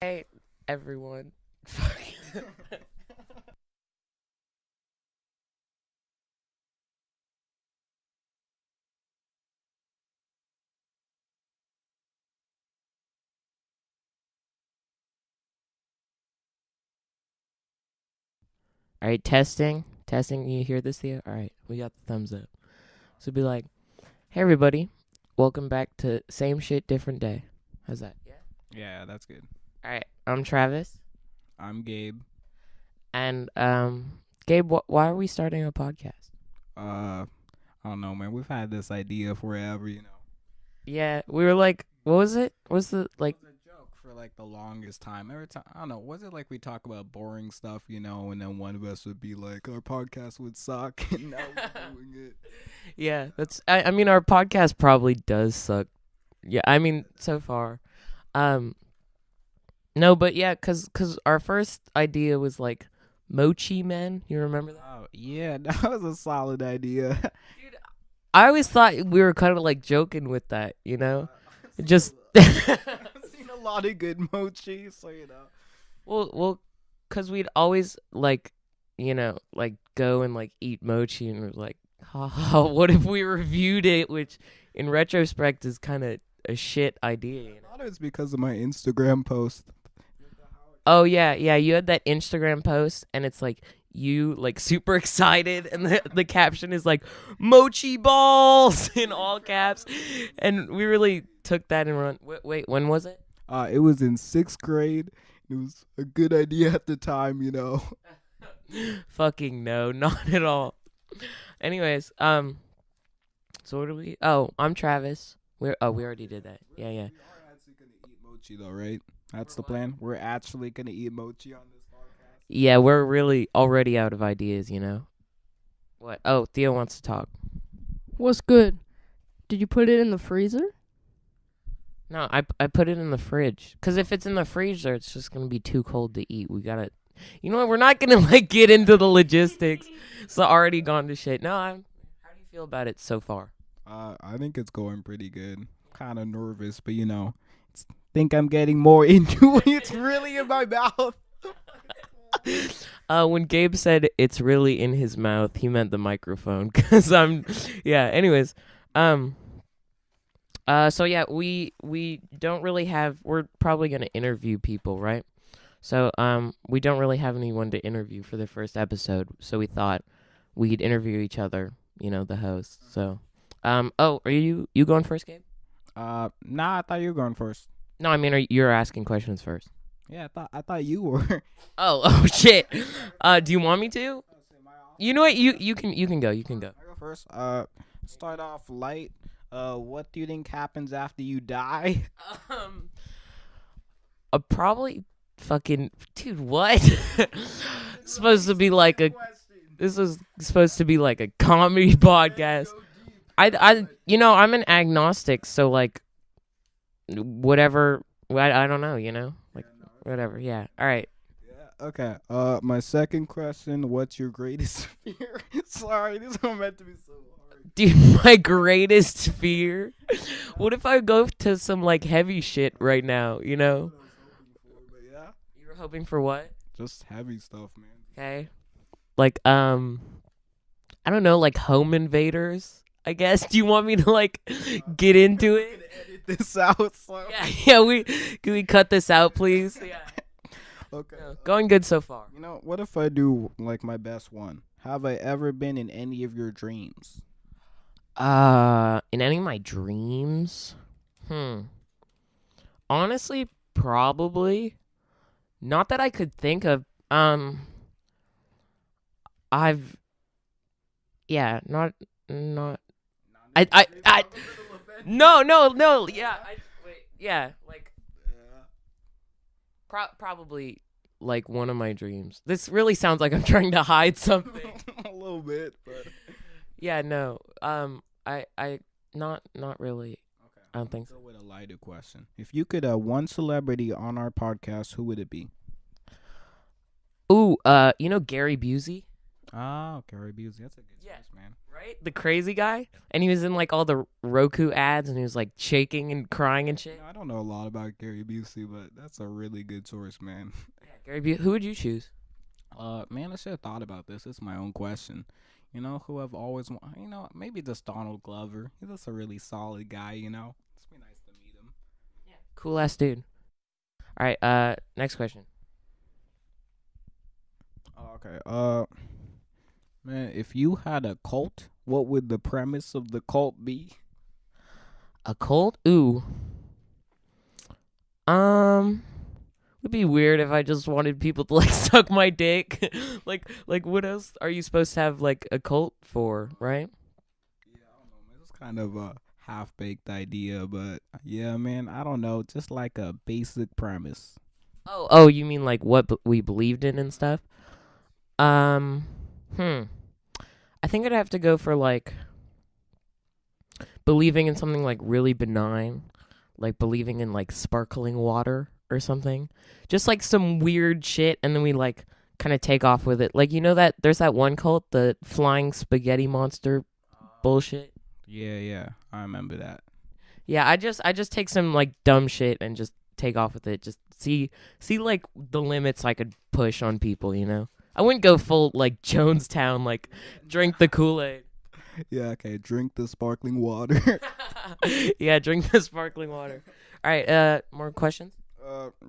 Hey, everyone. All right, testing. Testing. You hear this, Theo? All right, we got the thumbs up. So be like, hey, everybody. Welcome back to Same Shit, Different Day. How's that? Yeah. Yeah, that's good. All right, I'm Travis. I'm Gabe. And, Gabe, why are we starting a podcast? I don't know, man. We've had this idea forever. Yeah, we were like, what was it? What's the, like, It was a joke for like the longest time. Every time, I don't know. Was it like we talk about boring stuff, and then one of us would be like, our podcast would suck, and now we're doing it. yeah, I mean, our podcast probably does suck. Yeah, I mean, so far. No, but yeah, cause our first idea was like Mochi Men. You remember that? Oh yeah, that was a solid idea. Dude, I always thought we were kind of like joking with that, you know? Just I've seen a lot of good mochi, so well, cause we'd always like, like go and like eat mochi, and we're like, ha, what if we reviewed it? Which, in retrospect, is kind of a shit idea. I thought it was because of my Instagram post. Oh yeah, you had that Instagram post, and it's like you like super excited, and the caption is like "mochi balls" in all caps, and we really took that and run. Wait, when was it? It was in 6th grade. It was a good idea at the time. Fucking no, not at all. Anyways, so what do we? Oh, I'm Travis. We already did that. Yeah. We are actually gonna eat mochi though, right? That's the plan. We're actually gonna eat mochi on this podcast. Yeah, we're really already out of ideas, What? Oh, Theo wants to talk. What's good? Did you put it in the freezer? No, I put it in the fridge. Because if it's in the freezer, it's just going to be too cold to eat. We got to... You know what? We're not going to, like, get into the logistics. It's already gone to shit. No, how do you feel about it so far? I think it's going pretty good. Kind of nervous, but think I'm getting more into it. It's really in my mouth. When Gabe said it's really in his mouth, he meant the microphone. Because anyways. So yeah, we don't really have... We're probably going to interview people, right? So, we don't really have anyone to interview for the first episode. So we thought we'd interview each other, the hosts. So, are you going first, Gabe? Nah, I thought you were going first. No, I mean, you're asking questions first. Yeah, I thought you were. Oh shit. Do you want me to? You know what? You can go. You can go. I go first. Start off light. What do you think happens after you die? Probably fucking dude. What? supposed to be like a. This is supposed to be like a comedy podcast. I'm an agnostic, so like, whatever. I don't know. Like whatever. Yeah. All right. Yeah. Okay. My second question: what's your greatest fear? Sorry, this one meant to be so hard. Dude, my greatest fear. What if I go to some like heavy shit right now? That's what I was hoping for, but yeah. You were hoping for what? Just heavy stuff, man. Okay. Like I don't know, like home invaders. I guess. Do you want me to like get into it? Edit this out. So. Yeah. Can we cut this out, please? Yeah. Okay. No, going good so far. What if I do like my best one? Have I ever been in any of your dreams? In any of my dreams? Honestly, probably. Not that I could think of. I've. Yeah, not. I. No. Yeah. Yeah, like. Probably like one of my dreams. This really sounds like I'm trying to hide something. A little bit, but. Yeah, no. I not really. Okay. I don't think so. Go with a lighter question. If you could one celebrity on our podcast, who would it be? Ooh, Gary Busey? Oh, Gary Busey. That's a good choice, man. Right? The crazy guy? And he was in like all the Roku ads and he was like shaking and crying and shit. I don't know a lot about Gary Busey, but that's a really good source, man. Yeah, who would you choose? Man, I should have thought about this. It's my own question. You know, who I've always maybe just Donald Glover. He's just a really solid guy, you know. It's be nice to meet him. Yeah. Cool ass dude. All right, next question. Okay. Man, if you had a cult, what would the premise of the cult be? A cult? Ooh. It'd be weird if I just wanted people to like suck my dick. like what else are you supposed to have like a cult for, right? Yeah, I don't know, man. It's kind of a half-baked idea, but yeah, man, I don't know. Just like a basic premise. Oh, you mean like what we believed in and stuff? I think I'd have to go for like believing in something like really benign, like believing in like sparkling water or something. Just like some weird shit, and then we like kind of take off with it. Like, you know that there's that one cult, the flying spaghetti monster bullshit. Yeah, I remember that. Yeah, I just take some like dumb shit and just take off with it. Just see like the limits I could push on people, you know? I wouldn't go full like Jonestown, like drink the Kool-Aid. Yeah, okay, drink the sparkling water. Yeah, drink the sparkling water. All right, more questions?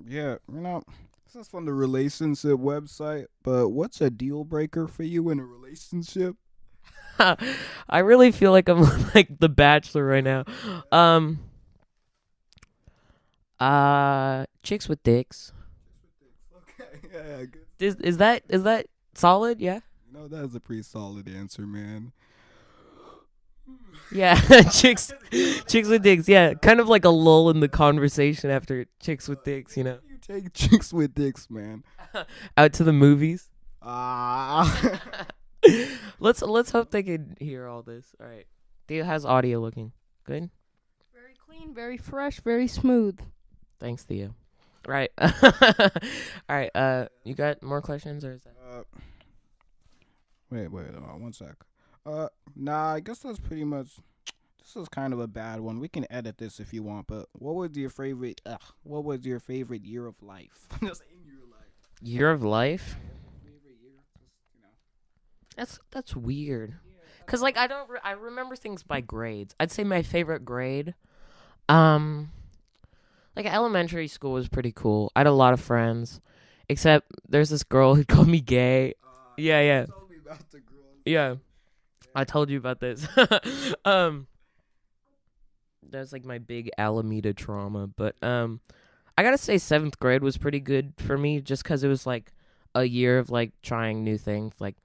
Yeah, you know, this is from the relationship website, but what's a deal breaker for you in a relationship? I really feel like I'm like the Bachelor right now. Chicks with dicks. Okay, yeah, good. Is that solid? Yeah. No, that is a pretty solid answer, man. Yeah, chicks with dicks. Yeah, kind of like a lull in the conversation after chicks with dicks, you know. You take chicks with dicks, man. Out to the movies. Ah. Let's hope they can hear all this. All right. Theo, how's audio looking? Good? Very clean, very fresh, very smooth. Thanks, Theo. Right. All right. You got more questions, or is that? Wait, 1 sec. Nah, I guess that's pretty much. This is kind of a bad one. We can edit this if you want. But what was your favorite? What was your favorite year of life? Just in your life. Year of life? Favorite year, just, you know. That's weird. Cause like I remember things by grades. I'd say my favorite grade, like elementary school was pretty cool. I had a lot of friends, except there's this girl who called me gay. Yeah. You told me about the girl. Yeah. I told you about this. That's like my big Alameda trauma. But I gotta say 7th grade was pretty good for me, just because it was like a year of like trying new things, like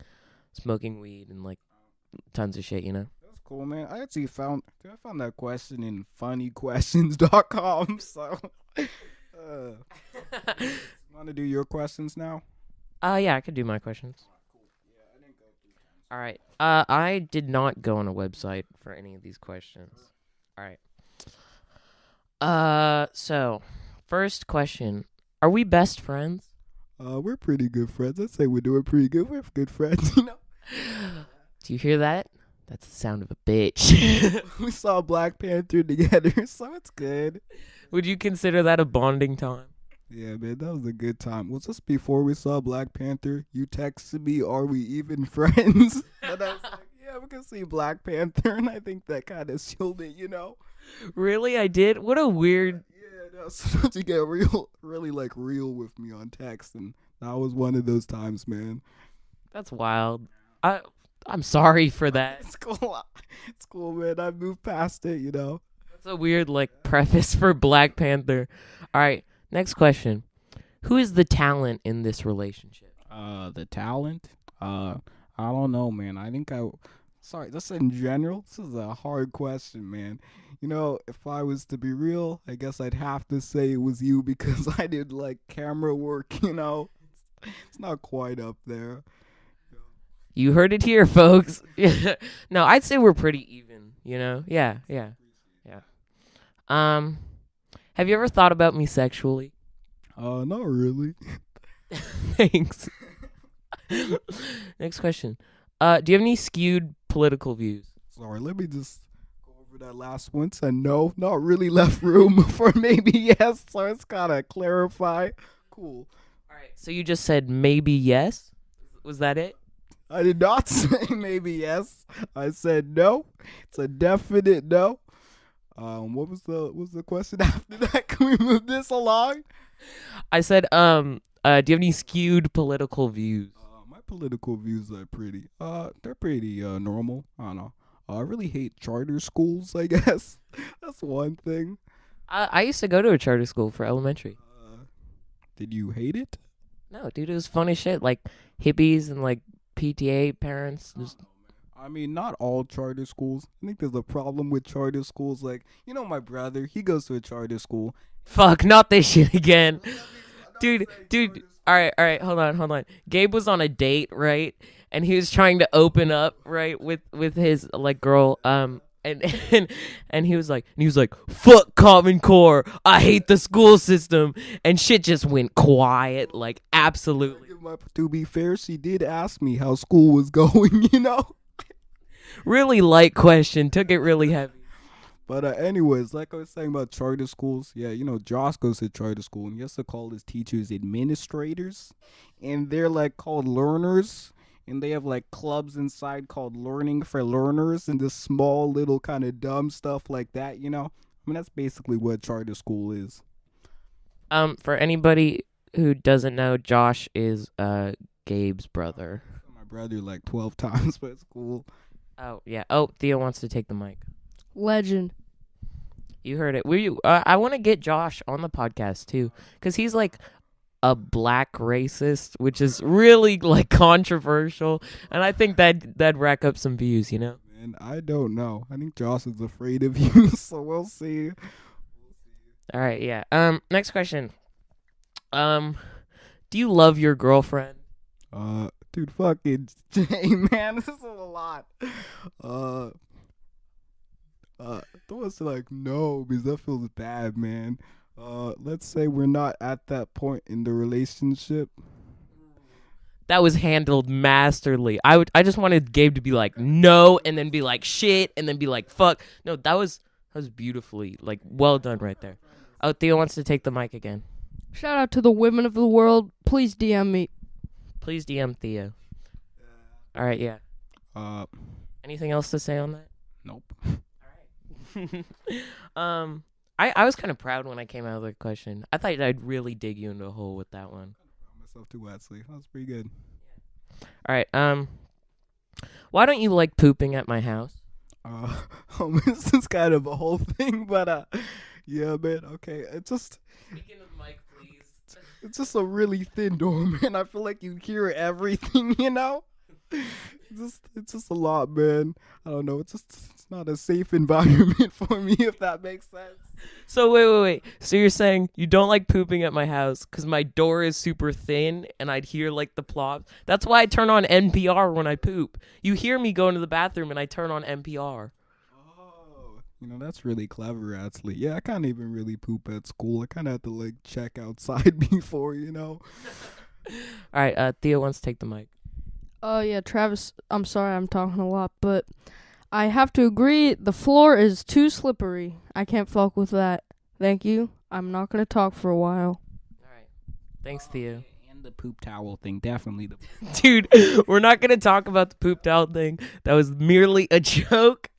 smoking weed and like tons of shit, you know. That's cool, man. I actually found that question in funnyquestions.com. So, want to do your questions now? Yeah, I could do my questions. Cool. Yeah, I didn't go through them. All right. I did not go on a website for any of these questions. All right. So first question: are we best friends? We're pretty good friends. I'd say we're doing pretty good. We're good friends, you know. Do you hear that? That's the sound of a bitch. We saw Black Panther together, so it's good. Would you consider that a bonding time? Yeah, man, that was a good time. Was this before we saw Black Panther? You texted me, "Are we even friends?" And I was like, "Yeah, we can see Black Panther," and I think that kind of sealed it, you know. Really, I did. What a weird. Yeah, no, sometimes you get really like real with me on text, and that was one of those times, man. That's wild. I'm sorry for that. It's cool, man. I moved past it, you know. That's a weird like preface for Black Panther. All right, next question. Who is the talent in this relationship? The talent? I don't know, man. I think sorry, just in general, this is a hard question, man. You know, if I was to be real, I guess I'd have to say it was you because I did like camera work, you know. It's not quite up there. You heard it here, folks. No, I'd say we're pretty even, you know? Yeah. Have you ever thought about me sexually? Not really. Thanks. Next question. Do you have any skewed political views? Sorry, let me just go over that last one. Said no, not really left room for maybe yes. So it's gotta clarify. Cool. All right. So you just said maybe yes. Was that it? I did not say maybe yes. I said no. It's a definite no. What was the question after that? Can we move this along? I said, do you have any skewed political views? My political views are they're pretty normal. I don't know. I really hate charter schools, I guess. That's one thing. I used to go to a charter school for elementary. Did you hate it? No, dude, it was funny shit. Like hippies and like PTA parents. I mean, not all charter schools. I think there's a problem with charter schools. Like, my brother, he goes to a charter school. Fuck, not this shit again. Dude, all right, hold on. Gabe was on a date, right? And he was trying to open up, right, with his like girl, and he was like, fuck Common Core, I hate the school system, and shit just went quiet, like absolutely. To be fair, she did ask me how school was going, Really light question, took it really heavy. But anyways, like I was saying about charter schools, yeah, Josh goes to charter school, and he has to call his teachers administrators, and they're like called learners, and they have like clubs inside called Learning for Learners, and this small little kind of dumb stuff like that, I mean, that's basically what charter school is. For anybody who doesn't know, Josh is Gabe's brother. My brother like 12 times, but it's cool. Oh yeah. Oh, Theo wants to take the mic. Legend. You heard it. I want to get Josh on the podcast too, because he's like a black racist, which is really like controversial, and I think that'd rack up some views, And I don't know. I think Josh is afraid of you, so we'll see. All right, yeah. Next question. Do you love your girlfriend? Dude, fucking Jay, man, this is a lot. Don't want to like no, because that feels bad, man. Let's say we're not at that point in the relationship. That was handled masterly. I just wanted Gabe to be like no, and then be like shit, and then be like fuck. No, that was beautifully like well done right there. Oh, Theo wants to take the mic again. Shout out to the women of the world. Please DM me. Please DM Theo. All right, yeah. Anything else to say on that? Nope. All right. I was kind of proud when I came out of the question. I thought I'd really dig you into a hole with that one. Myself too, Wesley. That was pretty good. All right. Why don't you like pooping at my house? This is kind of a whole thing, but yeah, man. Okay, Speaking of mic, please. It's just a really thin door, man. I feel like you hear everything, It's just a lot, man. I don't know. It's not a safe environment for me, if that makes sense. So wait. So you're saying you don't like pooping at my house because my door is super thin and I'd hear like the plops? That's why I turn on NPR when I poop. You hear me go into the bathroom and I turn on NPR. Oh, that's really clever, actually. Yeah, I can't even really poop at school. I kind of have to like check outside before, All right, Theo wants to take the mic. Yeah, Travis, I'm sorry I'm talking a lot, but I have to agree, the floor is too slippery. I can't fuck with that. Thank you. I'm not going to talk for a while. All right. Thanks, Theo. And the poop towel thing, definitely. Dude, we're not going to talk about the poop towel thing. That was merely a joke.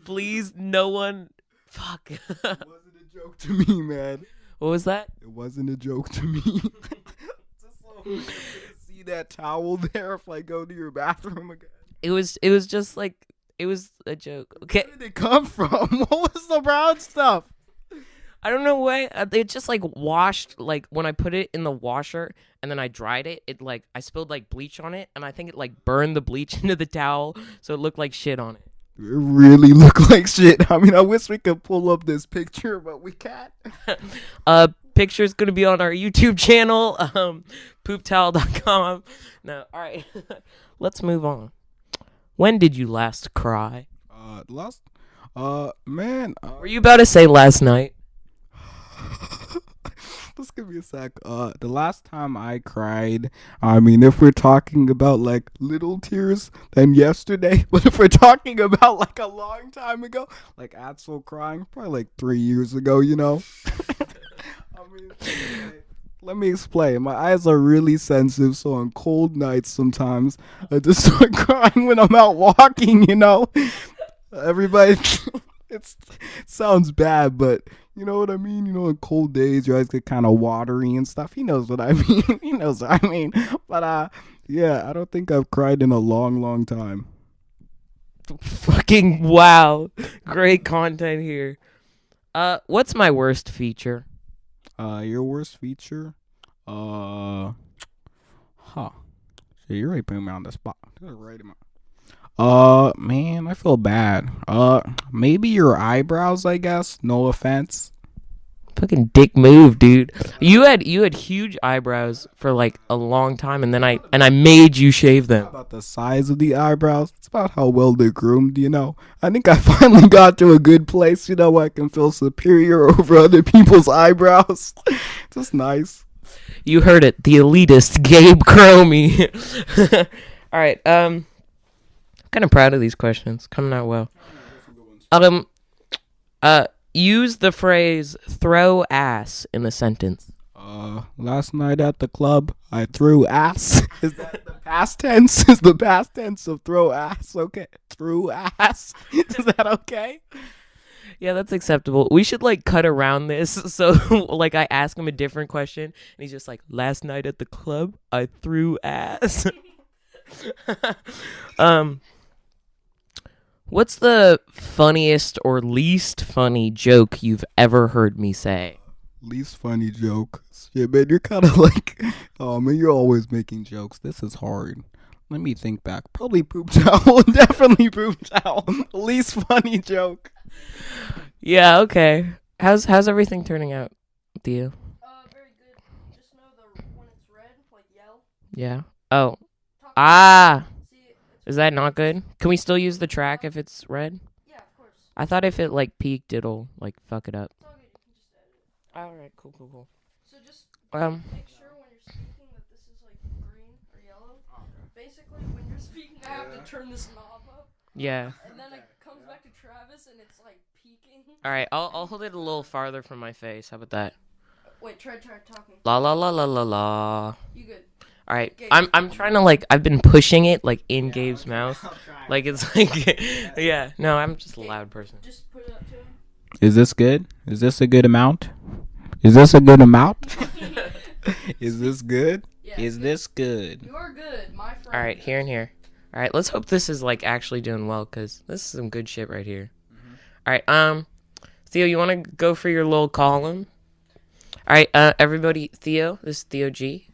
Please, no one... Fuck. It wasn't a joke to me, man. What was that? It wasn't a joke to me. Just so see that towel there if I go to your bathroom again. It was just like... It was a joke. Okay. Where did it come from? What was the brown stuff? I don't know why. It just like washed, like when I put it in the washer and then I dried it, I spilled like bleach on it and I think it like burned the bleach into the towel so it looked like shit on it. It really looked like shit. I mean, I wish we could pull up this picture, but we can't. Picture's going to be on our YouTube channel, pooptowel.com. No, all right. Let's move on. When did you last cry? Man. Were you about to say last night? Just give me a sec. The last time I cried, I mean, if we're talking about like little tears, then yesterday. But if we're talking about like a long time ago, like actual crying, probably like 3 years ago, you know. I mean, let me explain. My eyes are really sensitive, so on cold nights sometimes I just start crying when I'm out walking, you know. Everybody, it sounds bad, but you know what I mean? You know, in cold days, your eyes get kind of watery and stuff. He knows what I mean. He knows what I mean. But, yeah, I don't think I've cried in a long, long time. Fucking wow. Great content here. What's my worst feature? Your worst feature? Shit, you're really putting me on the spot. Right him out. Man, I feel bad. Maybe your eyebrows, I guess. No offense. Fucking dick move, dude. You had huge eyebrows for like a long time, and then I made you shave them. It's not about the size of the eyebrows. It's about how well they're groomed, you know. I think I finally got to a good place, you know, where I can feel superior over other people's eyebrows. Just nice. You heard it. The elitist Gabe Crommie. All right. Kind of proud of these questions. Coming out well. Use the phrase "throw ass" in a sentence. Last night at the club, I threw ass. Is that the past tense? Is the past tense of throw ass okay? Threw ass. Is that okay? Yeah, that's acceptable. We should like cut around this. So like I ask him a different question, and he's just like, "Last night at the club, I threw ass." What's the funniest or least funny joke you've ever heard me say? Least funny joke. Yeah, man, you're kind of like, oh man, you're always making jokes. This is hard. Let me think back. Probably poop towel. Definitely poop towel. Least funny joke. Yeah, okay. How's everything turning out, Theo? Very good. Just know when it's red, like yell. Yeah. Oh. Ah. Is that not good? Can we still use the track if it's red? Yeah, of course. I thought if it like peaked, it'll like fuck it up. It's all good. You can just edit it. All right, cool. So just make sure when you're speaking that this is like green or yellow. Basically, when you're speaking, I have to turn this knob up. Yeah. And then it comes back to Travis, and it's like peaking. All right, I'll hold it a little farther from my face. How about that? Wait, try talking. La la la la la la. You good? All right, Gabe. I'm trying to like I've been pushing it like in Gabe's mouth, like it's like yeah. No, I'm just a loud person. Just put it up to him. Is this good? Is this a good amount? Is this a good amount? Is this good? Yeah, Is this good? You're good, my friend. All right, here and here. All right, let's hope this is like actually doing well because this is some good shit right here. All right, Theo, you want to go for your little column? All right, everybody, Theo, this is Theo G.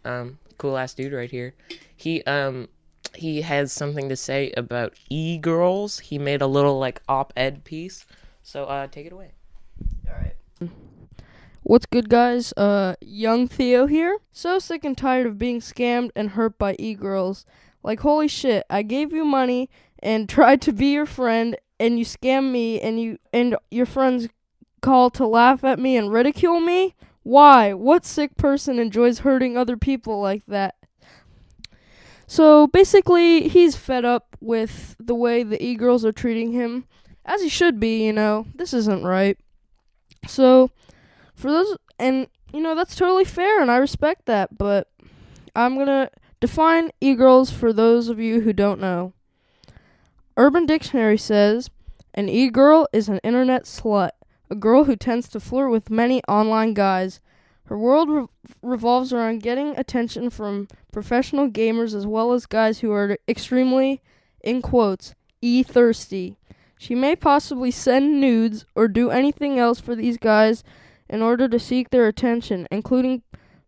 Cool ass dude right here. He has something to say about e-girls. He made a little like op-ed piece. So take it away. All right. What's good, guys? Young Theo here. So sick and tired of being scammed and hurt by e-girls. Like, holy shit, I gave you money and tried to be your friend, and you scammed me, and your friends call to laugh at me and ridicule me? Why? What sick person enjoys hurting other people like that? So basically, he's fed up with the way the e-girls are treating him, as he should be, you know. This isn't right. So, for those, and, you know, that's totally fair, and I respect that, but I'm gonna define e-girls for those of you who don't know. Urban Dictionary says, an e-girl is an internet slut, a girl who tends to flirt with many online guys. Her world revolves around getting attention from professional gamers as well as guys who are extremely, in quotes, e-thirsty. She may possibly send nudes or do anything else for these guys in order to seek their attention, including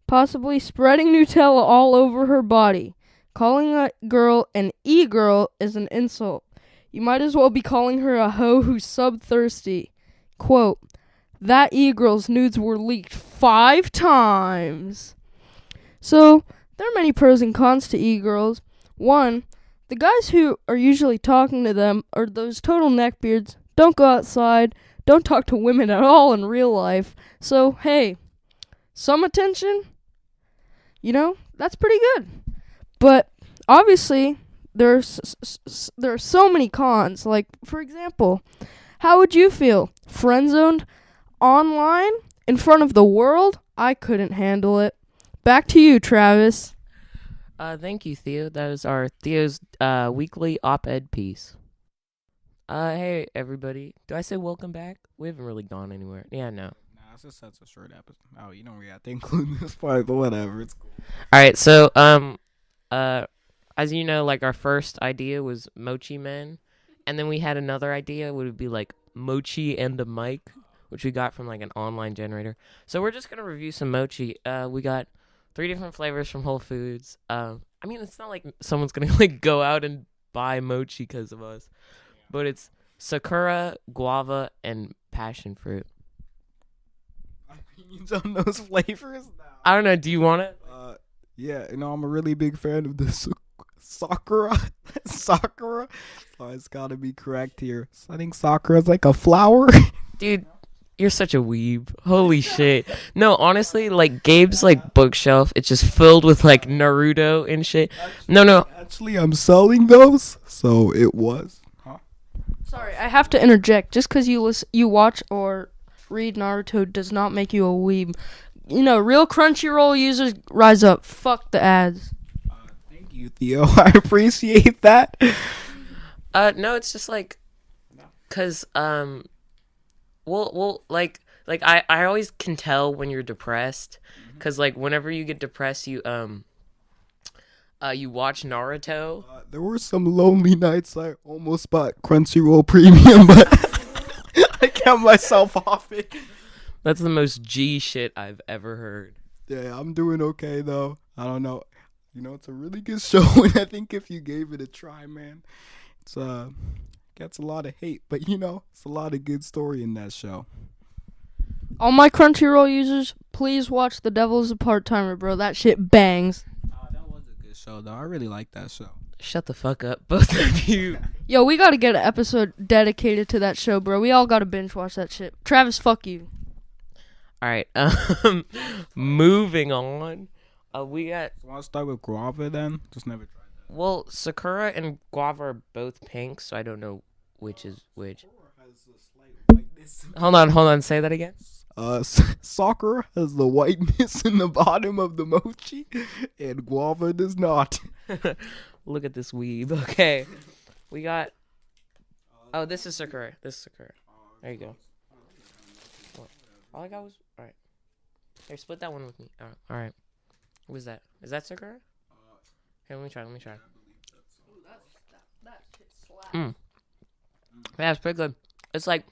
possibly spreading Nutella all over her body. Calling a girl an e-girl is an insult. You might as well be calling her a hoe who's sub-thirsty. Quote, that e-girl's nudes were leaked 5 times. So, there are many pros and cons to e-girls. 1, the guys who are usually talking to them are those total neckbeards, don't go outside, don't talk to women at all in real life. So, hey, some attention, that's pretty good. But obviously, there are so many cons. Like, for example, how would you feel? Friend-zoned online in front of the world? I couldn't handle it. Back to you, Travis. Thank you, Theo. That is our Theo's weekly op-ed piece. Hey, everybody. Do I say welcome back? We haven't really gone anywhere. Yeah, no. Nah, it's just such a short episode. Oh, you don't really have to include this part, but whatever. It's cool. All right, so, as you know, like, our first idea was Mochi Men, and then we had another idea, would be, like, Mochi and a Mic, which we got from, like, an online generator. So we're just going to review some mochi. We got 3 different flavors from Whole Foods. I mean, it's not like someone's going to, like, go out and buy mochi because of us. But it's Sakura, guava, and passion fruit. Opinions on those flavors? No. I don't know. Do you want it? Yeah, I'm a really big fan of the Sakura. Sakura? So it's got to be correct here. So I think Sakura is like a flower. Dude, you're such a weeb. Holy shit. No, honestly, like, Gabe's, like, bookshelf, it's just filled with, like, Naruto and shit. No. Actually, I'm selling those, so it was. Huh? Sorry, I have to interject. Just because you watch or read Naruto does not make you a weeb. Real Crunchyroll users, rise up. Fuck the ads. Thank you, Theo. I appreciate that. No, it's just, like, because, well, like I always can tell when you're depressed, because, like, whenever you get depressed, you watch Naruto. There were some lonely nights I almost bought Crunchyroll Premium, but I kept myself off it. That's the most G shit I've ever heard. Yeah, I'm doing okay, though. I don't know. It's a really good show, and I think if you gave it a try, man, it's gets a lot of hate, but it's a lot of good story in that show. All my Crunchyroll users, please watch The Devil's a Part-Timer, bro. That shit bangs. That was a good show, though. I really like that show. Shut the fuck up, both of you. Yo, we gotta get an episode dedicated to that show, bro. We all gotta binge watch that shit. Travis, fuck you. All right, moving on. We got. So want to start with guava then? Just never tried that. Well, Sakura and guava are both pink, so I don't know which is which. Hold on. Say that again. Sakura has the whiteness in the bottom of the mochi, and guava does not. Look at this weeb. Okay, we got. Oh, this is Sakura. There you go. All I got was all right. Here, split that one with me. All right. What is that? Is that Sakura? Here, let me try. That shit slaps. Yeah, it's pretty good. It's like,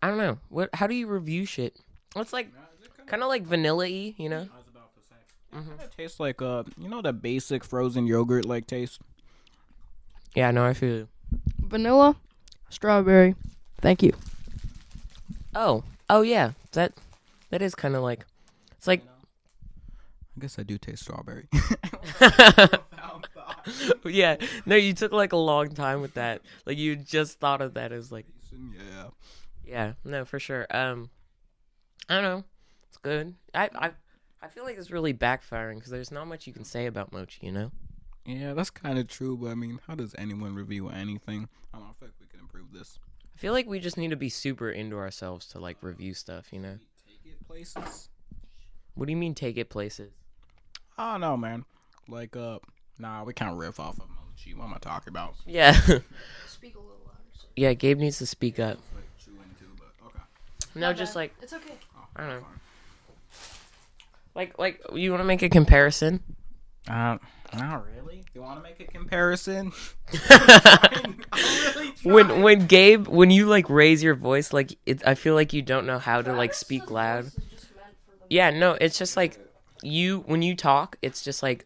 I don't know. How do you review shit? It's like kind of like vanilla-y, I was about to say. It tastes like the basic frozen yogurt like taste. Yeah, no, I feel you. Vanilla, strawberry. Thank you. Oh yeah. That is kind of like, it's like. I guess I do taste strawberry. Yeah, no, you took like a long time with that. Like, you just thought of that as like. Yeah, no, for sure. I don't know. It's good. I feel like it's really backfiring because there's not much you can say about mochi, Yeah, that's kind of true, but I mean, how does anyone review anything? I don't know, I feel like we can improve this. I feel like we just need to be super into ourselves to like review stuff, Take it places? What do you mean take it places? I don't know, man. Like, nah, we can't riff off of mochi. What am I talking about? Yeah. Speak a little louder. Yeah, Gabe needs to speak up. Okay. No, just like, It's okay. I don't know. Like, you want to make a comparison? Not really. You want to make a comparison? when you like raise your voice, like I feel like you don't know how to like speak loud. Yeah, no, it's just like when you talk, it's just like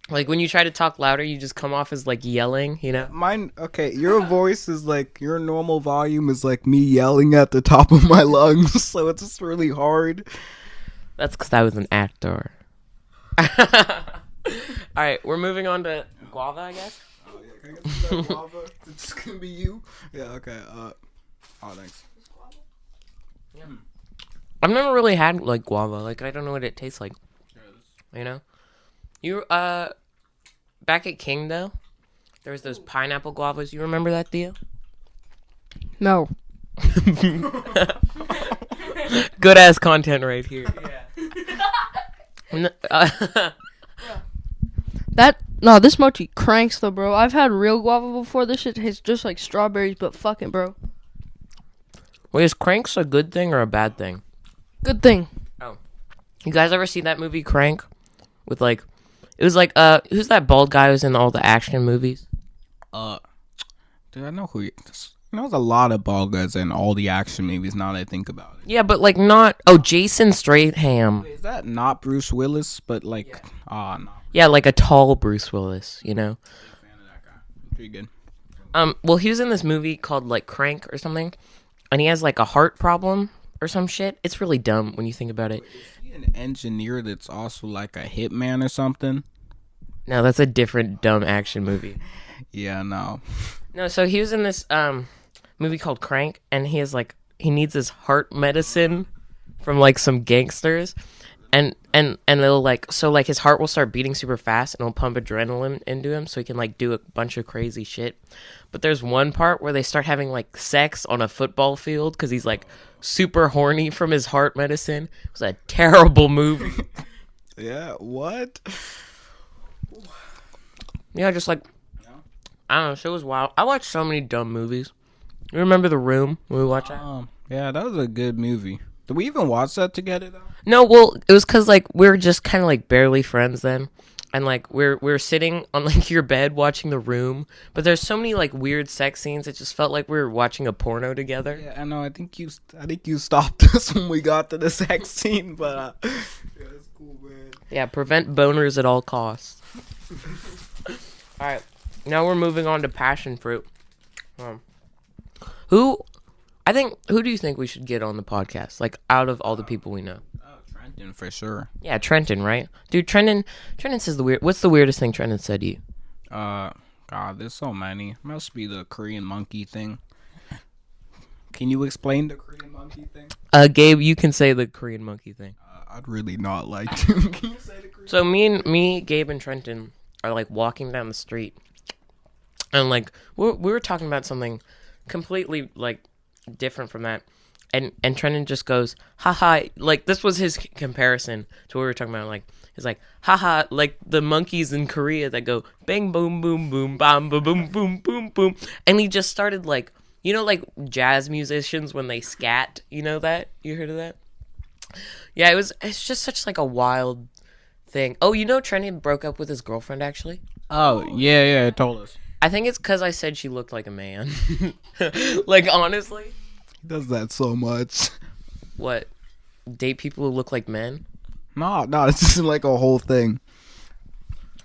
when you try to talk louder, you just come off as like yelling, Mine, okay, your voice is like, your normal volume is like me yelling at the top of my lungs, so it's just really hard. That's because I was an actor. All right, we're moving on to guava, I guess. Oh yeah, can I get some guava? It's just gonna be you. Yeah, okay. Oh, thanks. Yeah. I've never really had like guava. Like I don't know what it tastes like. You know, you back at King though, there was those pineapple guavas. You remember that, Theo? No. Good ass content right here. Yeah. This mochi cranks though, bro. I've had real guava before. This shit tastes just like strawberries, but fucking, bro. Wait, is Crank's a good thing or a bad thing? Good thing. Oh, you guys ever see that movie Crank? With like, it was like who's that bald guy who's in all the action movies? Dude, I know who. There's a lot of bald guys in all the action movies. Now that I think about it. Yeah, but like not. Oh, Jason Statham. Is that not Bruce Willis? But like, no. Yeah, like a tall Bruce Willis. You know. Big fan of that guy. Pretty good. Well, he was in this movie called like Crank or something, and he has like a heart problem or some shit. It's really dumb when you think about it. Is he an engineer that's also like a hitman or something? No, that's a different dumb action movie. Yeah, no. No, so he was in this movie called Crank, and he needs his heart medicine from like some gangsters, and they'll like his heart will start beating super fast, and it'll pump adrenaline into him, so he can like do a bunch of crazy shit. But there's one part where they start having like sex on a football field because he's like super horny from his heart medicine. It was a terrible movie. Yeah, what? Yeah, just like I don't know, shit was wild. I watched so many dumb movies. You remember The Room when we watched that? Yeah, that was a good movie. Did we even watch that together though? No, well, it was because like we were just kind of like barely friends then, and like we're sitting on like your bed watching The Room, but there's so many like weird sex scenes. It just felt like we were watching a porno together. Yeah, I know. I think you stopped us when we got to the sex scene, but yeah, that's cool, man. Yeah, prevent boners at all costs. All right, now we're moving on to passion fruit. Who do you think we should get on the podcast? Like out of all the people we know. Oh, Trenton for sure. Yeah, Trenton, right? Dude, Trenton says what's the weirdest thing Trenton said to you? God, there's so many. Must be the Korean monkey thing. Can you explain the Korean monkey thing? Gabe, you can say the Korean monkey thing. I'd really not like to. Can you say the Korean? So me, Gabe, and Trenton are like walking down the street, and like we were talking about something completely like different from that, and Trenton just goes haha, like this was his comparison to what we were talking about. Like he's like haha, like the monkeys in Korea that go bang boom boom boom bam boom boom boom boom boom, and he just started like, you know, like jazz musicians when they scat, you know that? You heard of that? Yeah, it's just such like a wild thing. Oh, you know Trenton broke up with his girlfriend actually? Oh, yeah, it told us. I think it's because I said she looked like a man. Like, honestly. He does that so much. What? Date people who look like men? No, it's just like a whole thing.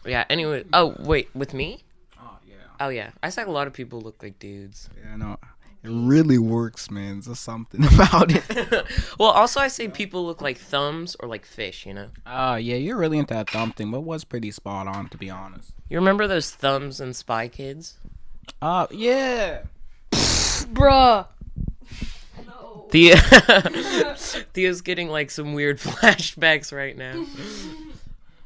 Yeah, anyway. Oh, wait, with me? Oh, yeah. Oh, yeah. I said a lot of people look like dudes. Yeah, I know. It really works, man. There's something about it. Well, also I say people look like thumbs or like fish, you know? Oh, yeah, you're really into that thumb thing, but was pretty spot on, to be honest. You remember those thumbs and Spy Kids? Yeah. Bruh. No. Theo's getting like some weird flashbacks right now.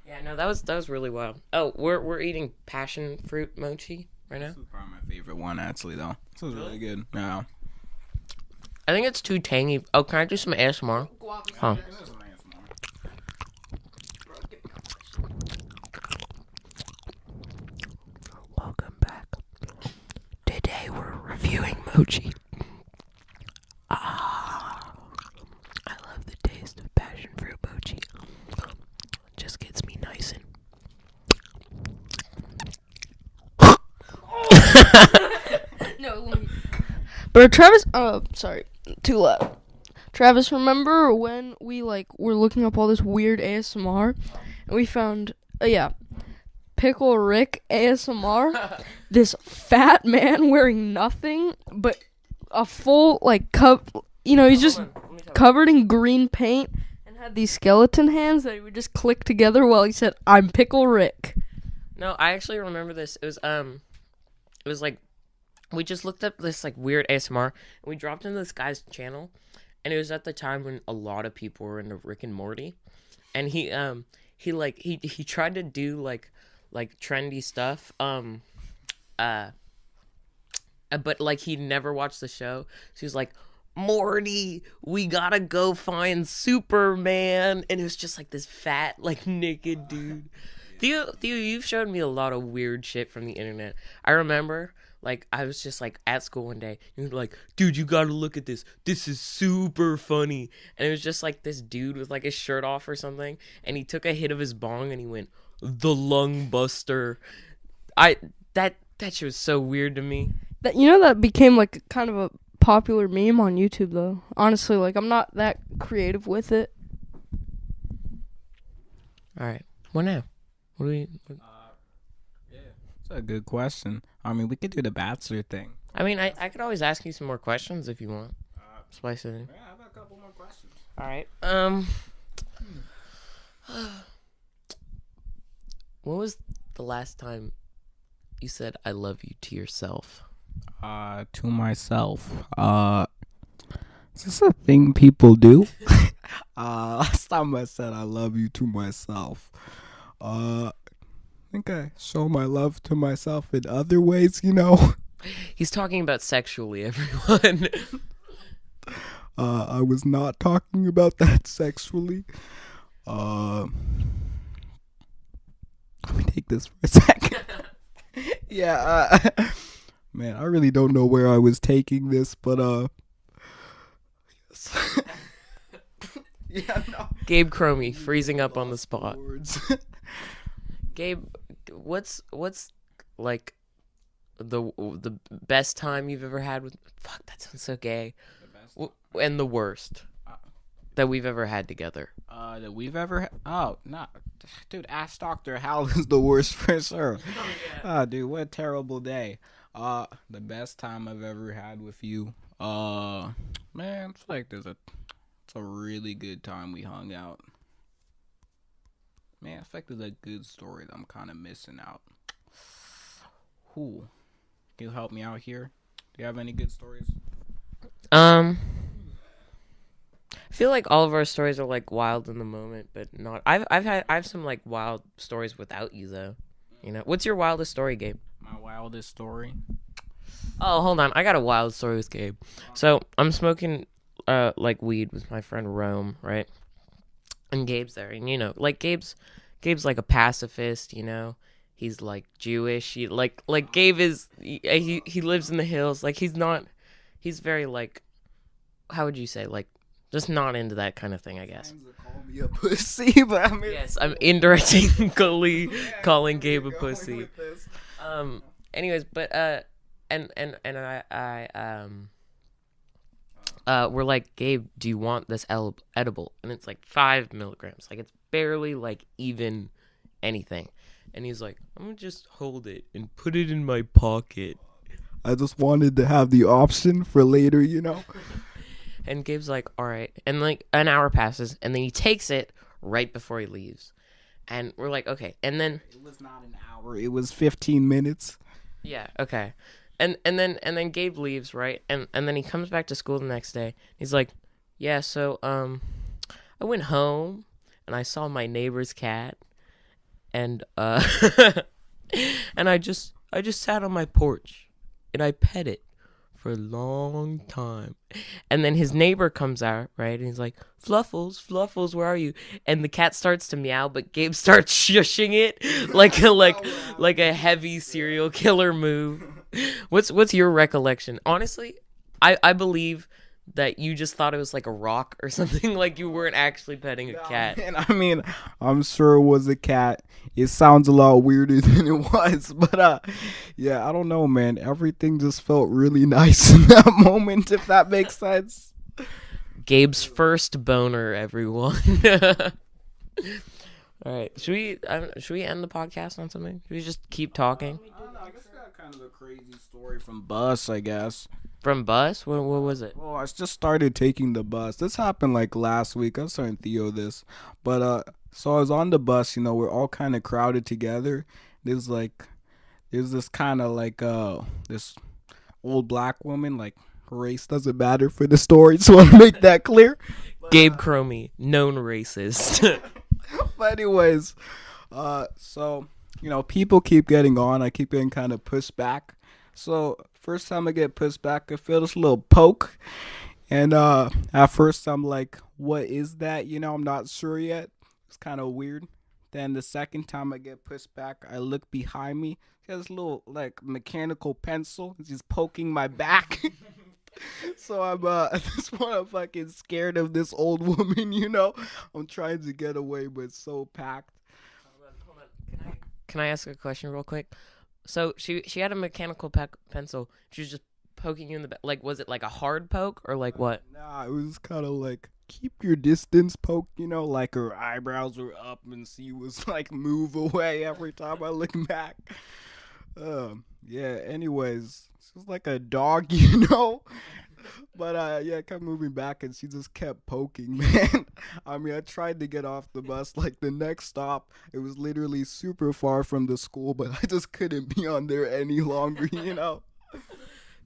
Yeah, no, that was really wild. Oh, we're eating passion fruit mochi right now. This is probably my favorite one, actually, though. This is really good. Yeah. I think it's too tangy. Oh, can I do some ASMR? Huh. Welcome back. Today we're reviewing mochi. I love the taste of passion fruit mochi. Just gets me nice and... No. But Travis, sorry, too loud. Travis, remember when we were looking up all this weird ASMR, and we found, Pickle Rick ASMR, this fat man wearing nothing but a full he's just covered in green paint and had these skeleton hands that he would just click together while he said, "I'm Pickle Rick." No, I actually remember this. It was like we just looked up this like weird ASMR and we dropped into this guy's channel, and it was at the time when a lot of people were into Rick and Morty, and he tried to do like trendy stuff, but like he never watched the show, so he was like, Morty, we gotta go find Superman, and it was just like this fat, like naked dude. Theo, you've showed me a lot of weird shit from the internet. I remember, like, I was just like at school one day, and you were like, dude, you gotta look at this. This is super funny. And it was just like this dude with like his shirt off or something, and he took a hit of his bong and he went, the lung buster. That shit was so weird to me. That became like kind of a popular meme on YouTube though. Honestly, like I'm not that creative with it. All right, what now? What do we? Yeah, it's a good question. I mean, we could do the Bachelor thing. I mean, I could always ask you some more questions if you want. Spice it in. Yeah, I have a couple more questions. All right. When was the last time you said "I love you" to yourself? To myself. Is this a thing people do? Last time I said I love you to myself. I think I show my love to myself in other ways, you know. He's talking about sexually, everyone. I was not talking about that sexually. Let me take this for a second. Yeah, man, I really don't know where I was taking this, but yes. Yeah, no. Gabe Crommie freezing up on the spot. Gabe, what's like the best time you've ever had with? Fuck, that sounds so gay. And the worst that we've ever had together. That we've ever. Oh, no, dude. Ask Dr. Hal is the worst for sure. Oh, dude, what a terrible day. The best time I've ever had with you. Man, it's like it's a really good time we hung out. Man, it's like there's a good story that I'm kind of missing out. Who? Can you help me out here? Do you have any good stories? I feel like all of our stories are like wild in the moment, but not. I have some like wild stories without you though. You know, what's your wildest story, Gabe? My wildest story. Oh, hold on, I got a wild story with Gabe. So I'm smoking like weed with my friend Rome, right? And Gabe's there, and you know, like Gabe's like a pacifist, you know. He's like Jewish. He like Gabe is he lives in the hills. Like he's very like, how would you say, like just not into that kind of thing, I guess. Call me a pussy, but I mean, yes, I'm indirectly calling Gabe a pussy. Anyways, but and I we're like, Gabe, do you want this edible? And it's like 5 milligrams. Like it's barely like even anything. And he's like, I'm gonna just hold it and put it in my pocket. I just wanted to have the option for later, you know. And Gabe's like, all right. And like an hour passes, and then he takes it right before he leaves. And we're like, okay. And then it was not an hour; it was 15 minutes. Yeah. Okay. And then Gabe leaves, right? And then he comes back to school the next day. He's like, yeah. So I went home and I saw my neighbor's cat, and and I just sat on my porch and I pet it for a long time. And then his neighbor comes out, right? And he's like, Fluffles, where are you? And the cat starts to meow, but Gabe starts shushing it like a heavy serial killer move. What's your recollection? Honestly, I believe that you just thought it was like a rock or something, like you weren't actually petting a cat. Man, I mean, I'm sure it was a cat. It sounds a lot weirder than it was, but yeah, I don't know, man. Everything just felt really nice in that moment, if that makes sense. Gabe's first boner, everyone. All right, should we end the podcast on something? Should we just keep talking? I don't know. I guess I got kind of a crazy story from bus, I guess. From bus? What was it? Well, I just started taking the bus. This happened like last week. I was telling Theo this. But so I was on the bus, you know, we're all kind of crowded together. There's this kind of like this old black woman, like race doesn't matter for the story. Just want to make that clear. Gabe Crommie, known racist. But anyways, so people keep getting on. I keep getting kind of pushed back. So first time I get pushed back, I feel this little poke, and at first I'm like, "What is that?" I'm not sure yet. It's kind of weird. Then the second time I get pushed back, I look behind me. He has this little like mechanical pencil. It's just poking my back. So I'm at this point I'm fucking scared of this old woman. I'm trying to get away, but it's so packed. Hold on. Can I ask a question real quick? So she had a mechanical pencil. She was just poking you in the back. Like, was it like a hard poke or like what? Nah, it was kind of like keep your distance poke. Like her eyebrows were up and she was like move away every time I look back. Yeah. Anyways, she was like a dog, But I kept moving back and she just kept poking, man. I mean, I tried to get off the bus. Like the next stop, it was literally super far from the school, but I just couldn't be on there any longer,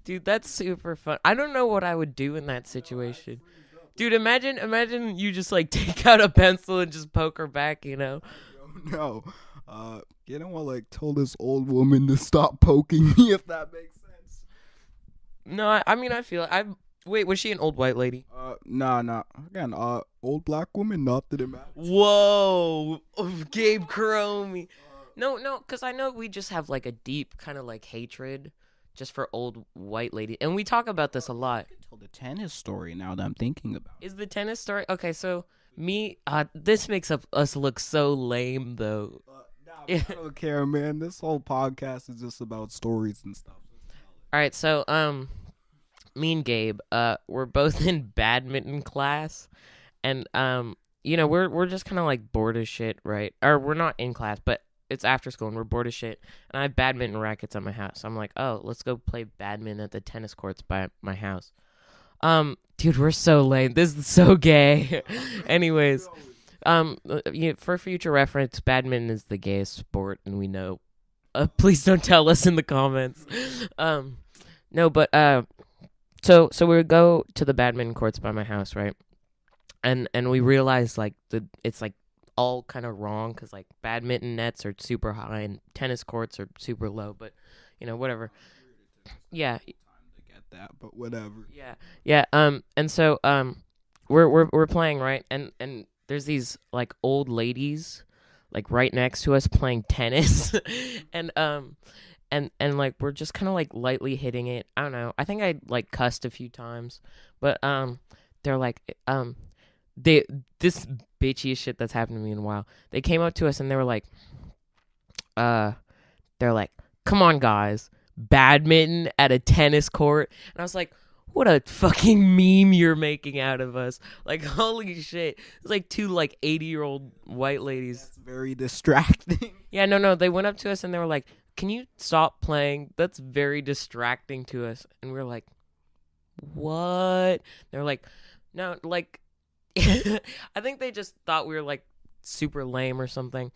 Dude, that's super fun. I don't know what I would do in that situation. Dude, imagine you just like take out a pencil and just poke her back, No. Told this old woman to stop poking me, if that makes sense. No, I mean, I feel it. Wait, was she an old white lady? Nah. Again, old black woman, not that it matters. Whoa, Gabe Crommie. No, because I know we just have like a deep kind of like hatred just for old white lady, and we talk about this a lot. I can tell the tennis story now that I'm thinking about it. Is the tennis story okay? So this makes us look so lame though. I don't care, man. This whole podcast is just about stories and stuff. All right, so me and Gabe, we're both in badminton class, and we're just kind of like bored as shit, right? Or we're not in class, but it's after school and we're bored as shit. And I have badminton rackets at my house. So I'm like, oh, let's go play badminton at the tennis courts by my house. Dude, we're so lame. This is so gay. Anyways, for future reference, badminton is the gayest sport, and we know. Please don't tell us in the comments. No, but so we would go to the badminton courts by my house, right? And we realized like it's like all kind of wrong because like badminton nets are super high and tennis courts are super low, but whatever. Yeah. That, but whatever. Yeah. And so we're playing, right? And there's these like old ladies like right next to us playing tennis. and like we're just kind of like lightly hitting it. I don't know. I think I like cussed a few times, but they're like this bitchiest shit that's happened to me in a while. They came up to us and they were like they're like, "Come on, guys. Badminton at a tennis court." And I was like, what a fucking meme you're making out of us. Like, holy shit. It's like two like 80-year-old white ladies. That's very distracting. Yeah, no, they went up to us and they were like, "Can you stop playing? That's very distracting to us." And we were like, what? They were like, no, like I think they just thought we were like super lame or something.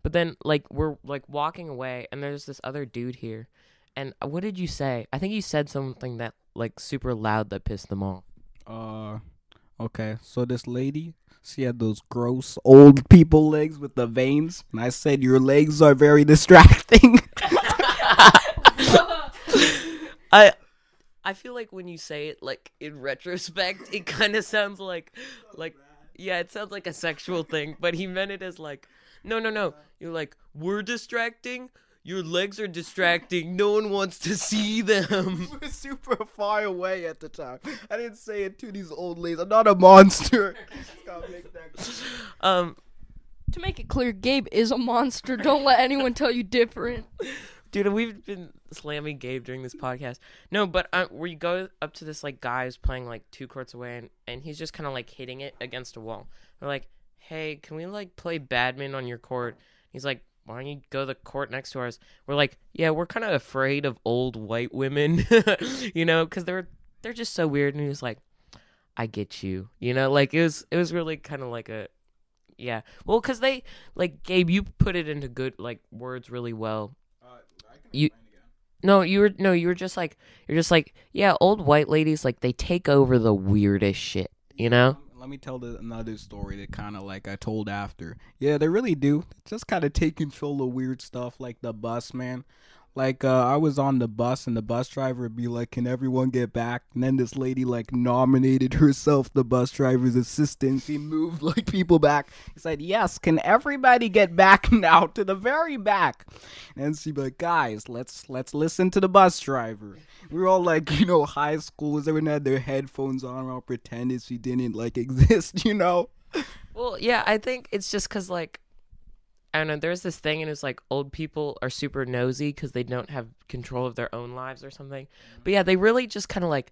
But then like we're like walking away and there's this other dude here. And what did you say? I think you said something that like super loud that pissed them off. Okay. So this lady, she had those gross old people legs with the veins, and I said your legs are very distracting. I feel like when you say it like in retrospect, it kind of sounds like yeah, it sounds like a sexual thing, but he meant it as like no. You're like, we're distracting. Your legs are distracting. No one wants to see them. We were super far away at the time. I didn't say it to these old ladies. I'm not a monster. To make it clear, Gabe is a monster. Don't let anyone tell you different. Dude, we've been slamming Gabe during this podcast. No, but where you go up to this like guy who's playing like 2 courts away, and he's just kind of like hitting it against a wall. We're like, hey, can we like play badminton on your court? He's like, why don't you go to the court next to ours? We're like, yeah, we're kind of afraid of old white women, because they're just so weird. And he was like, I get you, like it was really kind of like a, yeah. Well, because they like Gabe, you put it into good like words really well. you were just like, yeah, old white ladies, like, they take over the weirdest shit, you know? Let me tell another story that kind of like I told after. Yeah, they really do. Just kind of take control of weird stuff like the bus, man. Like, I was on the bus and the bus driver would be like, can everyone get back? And then this lady, like, nominated herself the bus driver's assistant. She moved, like, people back. He said, yes, can everybody get back now to the very back? And she'd be like, guys, let's listen to the bus driver. We were all, like, high schoolers. Everyone had their headphones on, all pretended she didn't, like, exist, Well, yeah, I think it's just because, like, I don't know, there's this thing, and it's like old people are super nosy because they don't have control of their own lives or something. But yeah, they really just kind of like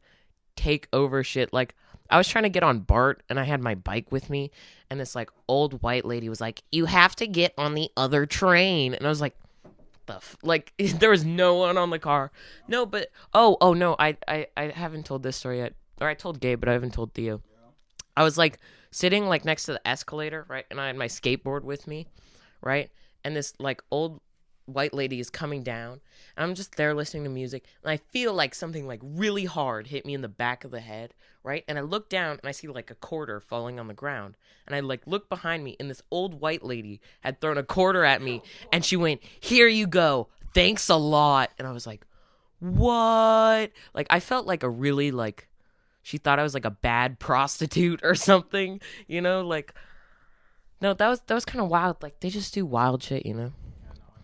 take over shit. Like, I was trying to get on BART, and I had my bike with me, and this like old white lady was like, you have to get on the other train. And I was like, like, there was no one on the car. No, but, oh no, I haven't told this story yet. Or I told Gabe, but I haven't told Theo. I was like sitting like next to the escalator, right? And I had my skateboard with me. Right? And this like old white lady is coming down, and I'm just there listening to music, and I feel like something like really hard hit me in the back of the head, right? And I look down and I see like a quarter falling on the ground, and I like look behind me, and this old white lady had thrown a quarter at me, and she went, here you go, thanks a lot. And I was like, what? Like, I felt like a really like, she thought I was like a bad prostitute or something, like. No, that was kind of wild. Like, they just do wild shit, Yeah, no, I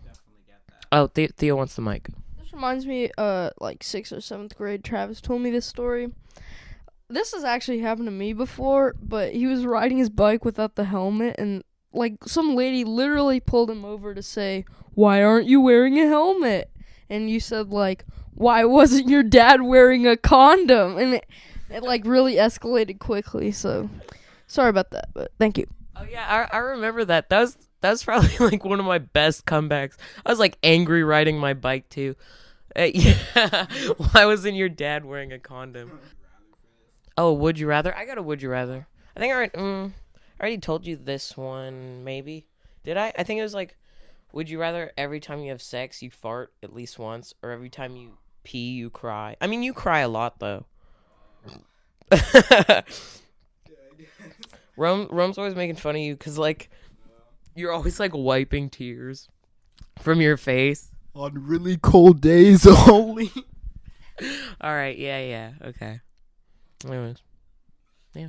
definitely get that. Oh, Theo wants the mic. This reminds me, like 6th or 7th grade, Travis told me this story. This has actually happened to me before, but he was riding his bike without the helmet, and like some lady literally pulled him over to say, why aren't you wearing a helmet? And you said, like, why wasn't your dad wearing a condom? And it like really escalated quickly, so sorry about that, but thank you. Oh yeah, I remember that. That was probably like one of my best comebacks. I was like angry riding my bike too. Yeah. Why wasn't your dad wearing a condom? Oh, would you rather? I got a would you rather. I think I already told you this one. Maybe did I? I think it was like, would you rather every time you have sex you fart at least once, or every time you pee you cry? I mean, you cry a lot though. Rome's always making fun of you because, like, you're always, like, wiping tears from your face. On really cold days only. All right, yeah, okay. Anyways, yeah.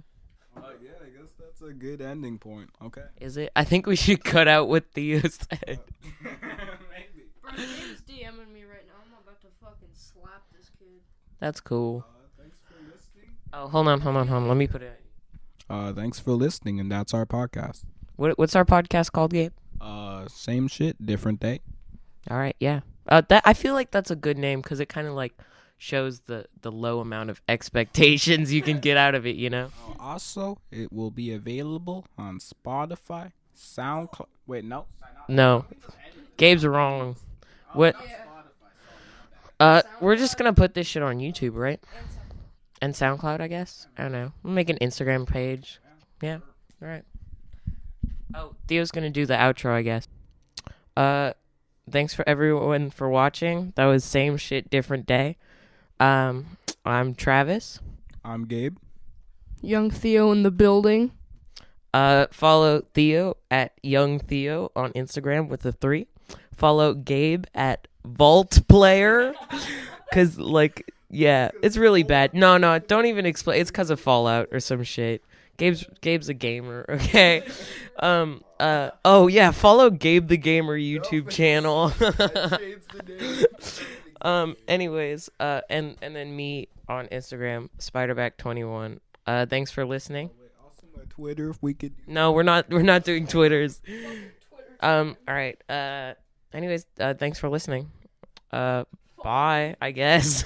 Yeah, I guess that's a good ending point. Okay. Is it? I think we should cut out what Theo said. Maybe. Bro, Gabe's DMing me right now. I'm about to fucking slap this kid. That's cool. Thanks for listening. Oh, hold on. Let me put it. Thanks for listening, and that's our podcast. What's our podcast called, Gabe? Same shit, different day. All right, yeah. That I feel like that's a good name because it kind of like shows the low amount of expectations you can get out of it, Also, it will be available on Spotify, SoundCloud. Wait, no. No, Gabe's wrong. What? We're just gonna put this shit on YouTube, right? And SoundCloud, I guess. I don't know. We'll make an Instagram page. Yeah. All right. Oh, Theo's gonna do the outro, I guess. Thanks for everyone for watching. That was same shit, different day. I'm Travis. I'm Gabe. Young Theo in the building. Follow Theo at Young Theo on Instagram with a 3. Follow Gabe at Vault Player. Cause like, yeah, it's really bad. No, don't even explain. It's cause of Fallout or some shit. Gabe's a gamer, okay? Oh yeah, follow Gabe the Gamer YouTube channel. Anyways, and then me on Instagram, Spiderback21. Thanks for listening. Also my Twitter, if we could. No, we're not doing Twitters. All right. Anyways, thanks for listening. Bye, I guess.